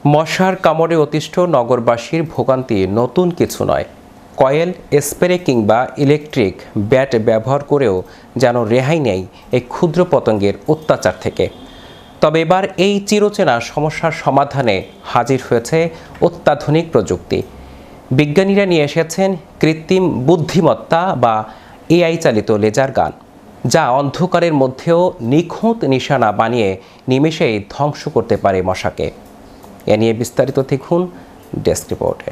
মশার কামড়ে অতিষ্ঠ নগরবাসীর ভোগান্তি নতুন কিছু নয়। কয়েল স্প্রে কিংবা ইলেকট্রিক ব্যাট ব্যবহার করেও যেন রেহাই নেই এই ক্ষুদ্র পতঙ্গের অত্যাচার থেকে। তবে এবার এই চিরচেনা সমস্যার সমাধানে হাজির হয়েছে অত্যাধুনিক প্রযুক্তি। বিজ্ঞানীরা নিয়ে এসেছেন কৃত্রিম বুদ্ধিমত্তা বা এআই চালিত লেজার গান, যা অন্ধকারের মধ্যেও নিখুঁত নিশানা বানিয়ে নিমেষেই ধ্বংস করতে পারে মশাকে। এ নিয়ে বিস্তারিত দেখুন ডেস্ক রিপোর্টে।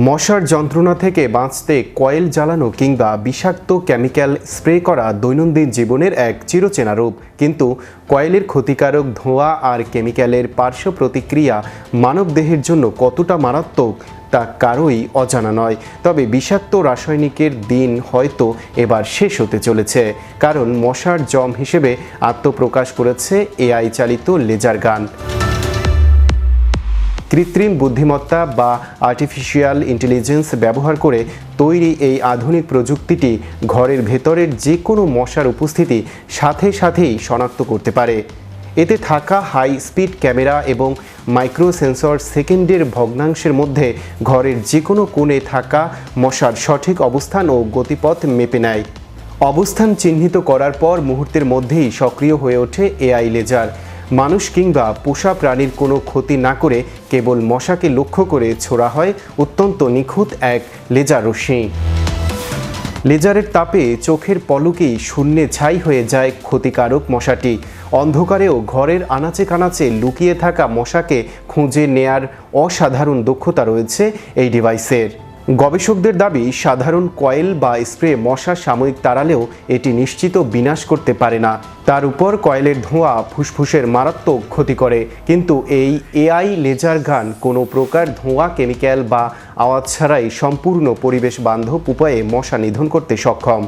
মশার যন্ত্রণা থেকে বাঁচতে কয়েল জ্বালানো কিংবা বিষাক্ত কেমিক্যাল স্প্রে করা দৈনন্দিন জীবনের এক চিরচেনা রূপ। কিন্তু কয়েলের ক্ষতিকারক ধোঁয়া আর কেমিক্যালের পার্শ্ব প্রতিক্রিয়া মানবদেহের জন্য কতটা মারাত্মক তা কারোই অজানা নয়। তবে বিষাক্ত রাসায়নিকের দিন হয়তো এবার শেষ হতে চলেছে, কারণ মশার জম হিসেবে আত্মপ্রকাশ করেছে এআই চালিত লেজার গান। কৃত্রিম বুদ্ধিমত্তা বা আর্টিফিশিয়াল ইন্টেলিজেন্স ব্যবহার করে তৈরি এই আধুনিক প্রযুক্তিটি ঘরের ভেতরের যে কোনো মশার উপস্থিতি সাথে সাথেই শনাক্ত করতে পারে। এতে থাকা হাই স্পিড ক্যামেরা এবং মাইক্রো সেন্সর সেকেন্ডের ভগ্নাংশের মধ্যে ঘরের যে কোনো কোণে থাকা মশার সঠিক অবস্থান ও গতিপথ মেপে নেয়। অবস্থান চিহ্নিত করার পর মুহূর্তের মধ্যেই সক্রিয় হয়ে ওঠে এআই লেজার। মানুষ কিংবা পোষা প্রাণীর কোনো ক্ষতি না করে কেবল মশাকে লক্ষ্য করে ছোড়া হয় অত্যন্ত নিখুঁত এক লেজার রশ্মি। লেজারের তাপে চোখের পলকেই শূন্যে ছাই হয়ে যায় ক্ষতিকারক মশাটি। অন্ধকারেও ঘরের আনাচে কানাচে লুকিয়ে থাকা মশাকে খুঁজে নেয়ার অসাধারণ দক্ষতা রয়েছে এই ডিভাইসের। গবেষকদের দাবি, সাধারণ কয়েল বা স্প্রে মশা সাময়িক তাড়ালেও এটি নিশ্চিত বিনাশ করতে পারে না। তার উপর কয়েলের ধোঁয়া ফুসফুসের মারাত্মক ক্ষতি করে। কিন্তু এই এআই লেজার গান কোনো প্রকার ধোঁয়া, কেমিক্যাল বা আওয়াজ ছাড়াই সম্পূর্ণ পরিবেশ বান্ধব উপায়ে মশা নিধন করতে সক্ষম।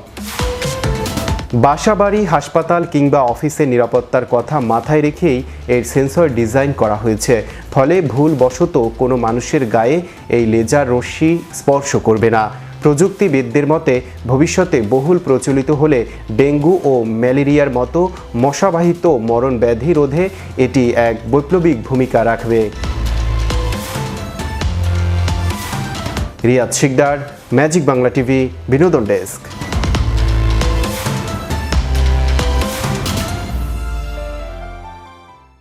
বাসাবাড়ি, হাসপাতাল কিংবা অফিসের নিরাপত্তার কথা মাথায় রেখেই এর সেন্সর ডিজাইন করা হয়েছে। ফলে ভুলবশত কোনো মানুষের গায়ে এই লেজার রশ্মি স্পর্শ করবে না। প্রযুক্তিবিদদের মতে ভবিষ্যতে বহুল প্রচলিত হলে ডেঙ্গু ও ম্যালেরিয়ার মতো মশাবাহিত মরণ ব্যাধি রোধে এটি এক বৈপ্লবিক ভূমিকা রাখবে। রিয়াদ শিকদার, ম্যাজিক বাংলা টিভি, বিনোদন ডেস্ক।